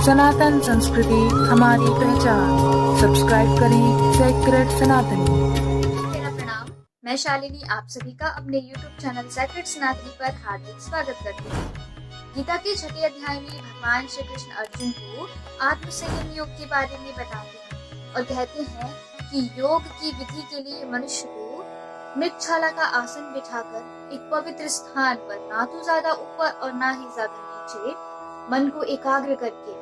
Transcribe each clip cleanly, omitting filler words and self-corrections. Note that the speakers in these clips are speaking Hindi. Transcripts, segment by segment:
सनातन संस्कृति हमारी पहचान। सब्सक्राइब करें सेक्रेड सनातनी। मेरा प्रणाम। मैं शालिनी आप सभी का अपने YouTube चैनल सेक्रेड सनातनी पर हार्दिक स्वागत करती हूँ। गीता के छठे अध्याय में भगवान श्री कृष्ण अर्जुन को आत्मसंयम योग के बारे में बताते हैं और कहते हैं कि योग की विधि के लिए मनुष्य को मृगशाला का आसन बिठाकर एक पवित्र स्थान पर ना तो ज्यादा ऊपर और ना ही ज्यादा नीचे मन को एकाग्र करके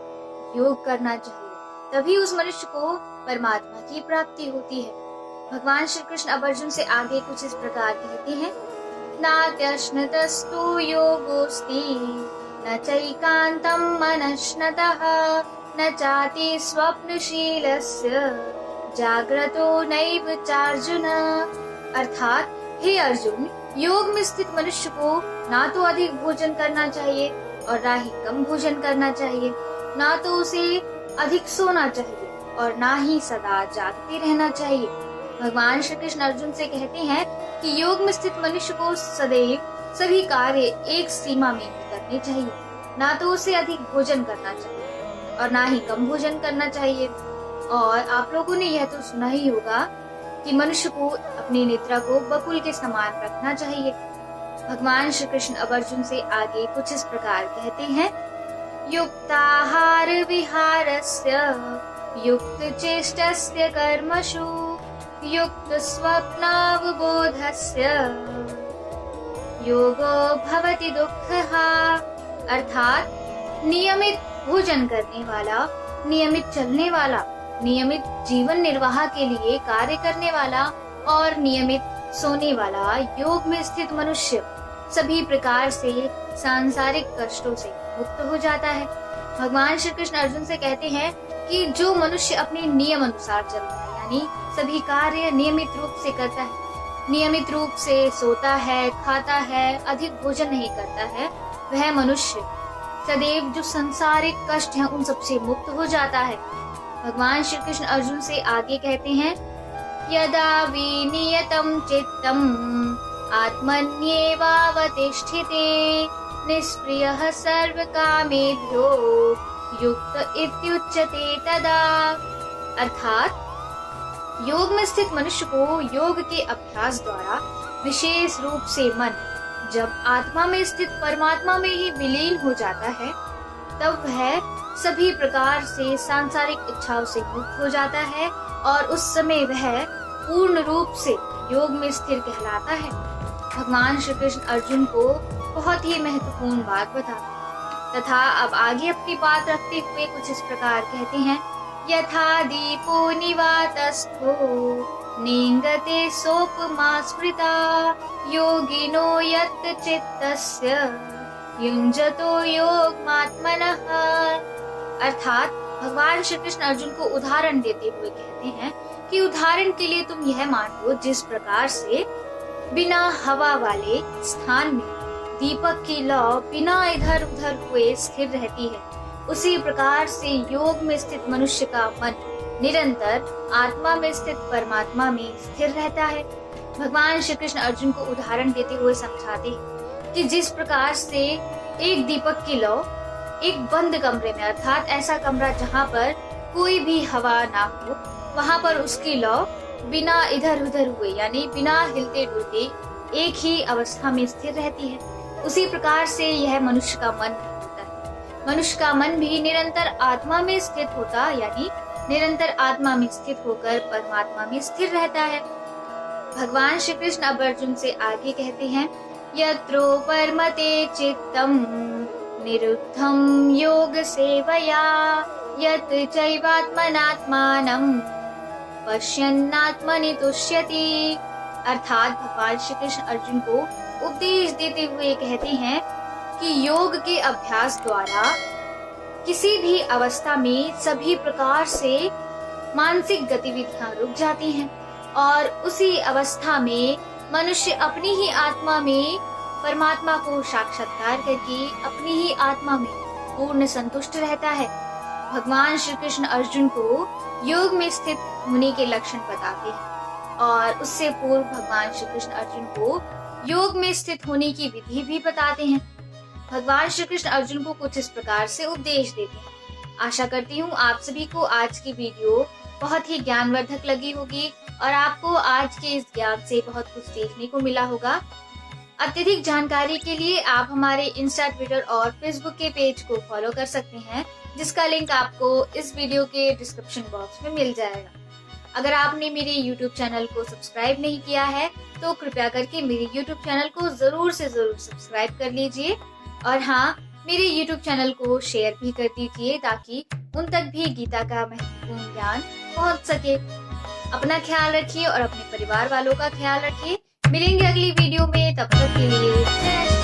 योग करना चाहिए। तभी उस मनुष्य को परमात्मा की प्राप्ति होती है। भगवान श्री कृष्ण अब अर्जुन से आगे कुछ इस प्रकार कहते हैं, नात्यश्नतस्तु योगोस्ति न चैकान्तं मनश्नतः न चाति स्वप्नशीलस्य जाग्रतो नैव चार्जुन। अर्थात हे अर्जुन, योग में स्थित मनुष्य को ना तो अधिक भोजन करना चाहिए और ना ही कम भोजन करना चाहिए, ना तो उसे अधिक सोना चाहिए और ना ही सदा जागते रहना चाहिए। भगवान श्री कृष्ण अर्जुन से कहते हैं कि योग में स्थित मनुष्य को सदैव सभी कार्य एक सीमा में ही करने चाहिए, ना तो उसे अधिक भोजन करना चाहिए और ना ही कम भोजन करना चाहिए। और आप लोगों ने यह तो सुना ही होगा कि मनुष्य को अपनी निद्रा को बकुल के समान रखना चाहिए। भगवान श्री कृष्ण अब अर्जुन से आगे कुछ इस प्रकार कहते हैं, युक्ताहार विहारस्य युक्त चेष्टस्य कर्मसु युक्त स्वप्नावबोधस्य योगो भवति दुःखः। अर्थात नियमित भोजन करने वाला, नियमित चलने वाला, नियमित जीवन निर्वाह के लिए कार्य करने वाला और नियमित सोने वाला योग में स्थित मनुष्य सभी प्रकार से सांसारिक कष्टों से मुक्त हो जाता है। भगवान श्री कृष्ण अर्जुन से कहते हैं कि जो मनुष्य अपने नियम अनुसार चलता है, यानी सभी कार्य नियमित रूप से करता है, नियमित रूप से सोता है, खाता है, अधिक भोजन नहीं करता है, वह मनुष्य सदैव जो सांसारिक कष्ट हैं उन सबसे मुक्त हो जाता है। भगवान श्री कृष्ण अर्जुन से आगे कहते हैं, यदा विनियतं चित्तम् आत्मन्येवावतिष्ठिते निष्क्रियः सर्वकामेभ्यो युक्त इत्युच्यते तदा। अर्थात योग में स्थित मनुष्य को योग के अभ्यास द्वारा विशेष रूप से मन जब आत्मा में स्थित परमात्मा में ही विलीन हो जाता है, तब वह सभी प्रकार से सांसारिक इच्छाओं से मुक्त हो जाता है और उस समय वह पूर्ण रूप से योग में स्थिर कहलाता है। भगवान श्री कृष्ण अर्जुन को बहुत ही महत्वपूर्ण बात बताते हैं तथा अब आगे अपनी बात रखते हुए कुछ इस प्रकार कहते हैं, यथा दीपो निवातस्थो निंगते सोपमा स्मृता योगिनो यत् चित्तस्य युञ्जतो योगमात्मनः। अर्थात भगवान श्री कृष्ण अर्जुन को उदाहरण देते हुए कहते हैं कि उदाहरण के लिए तुम यह मान लो, जिस प्रकार से बिना हवा वाले स्थान में दीपक की लौ बिना इधर उधर हुए स्थिर रहती है, उसी प्रकार से योग में स्थित मनुष्य का मन निरंतर आत्मा में स्थित परमात्मा में स्थिर रहता है। भगवान श्री कृष्ण अर्जुन को उदाहरण देते हुए समझाते हैं कि जिस प्रकार से एक दीपक की लौ एक बंद कमरे में, अर्थात ऐसा कमरा जहाँ पर कोई भी हवा ना हो, वहाँ पर उसकी लौ बिना इधर उधर हुए यानी बिना हिलते डुलते एक ही अवस्था में स्थिर रहती है, उसी प्रकार से यह मनुष्य का मन होता है। मनुष्य का मन भी निरंतर आत्मा में स्थित होता, यानी निरंतर आत्मा में स्थित होकर परमात्मा में स्थिर रहता है। भगवान श्री कृष्ण अब अर्जुन से आगे कहते हैं, यत्रो परमते चित्तम निरुद्धं योग सेवया यत् चैवात्मनात्मानं पश्यन्नात्मनि तुष्यति। अर्थात भगवान श्री कृष्ण अर्जुन को उपदेश देते हुए कहते हैं कि योग के अभ्यास द्वारा किसी भी अवस्था में सभी प्रकार से मानसिक गतिविधियां रुक जाती हैं और उसी अवस्था में मनुष्य अपनी ही आत्मा में परमात्मा को साक्षात्कार करके अपनी ही आत्मा में पूर्ण संतुष्ट रहता है। भगवान श्री कृष्ण अर्जुन को योग में स्थित होने के लक्षण बताते हैं और उससे पूर्व भगवान श्री कृष्ण अर्जुन को योग में स्थित होने की विधि भी बताते हैं। भगवान श्री कृष्ण अर्जुन को कुछ इस प्रकार से उपदेश देते हैं, आशा करती हूँ आप सभी को आज की वीडियो बहुत ही ज्ञानवर्धक लगी होगी और आपको आज के इस ज्ञान से बहुत कुछ सीखने को मिला होगा। अत्यधिक जानकारी के लिए आप हमारे इंस्टा, ट्विटर और फेसबुक के पेज को फॉलो कर सकते हैं, जिसका लिंक आपको इस वीडियो के डिस्क्रिप्शन बॉक्स में मिल जाएगा। अगर आपने मेरे YouTube चैनल को सब्सक्राइब नहीं किया है तो कृपया करके मेरे YouTube चैनल को जरूर से जरूर सब्सक्राइब कर लीजिए और हाँ, मेरे YouTube चैनल को शेयर भी कर दीजिए ताकि उन तक भी गीता का महत्वपूर्ण ज्ञान पहुंच सके। अपना ख्याल रखिए और अपने परिवार वालों का ख्याल रखिए। मिलेंगे अगली वीडियो में, तब तक के लिए जय श्री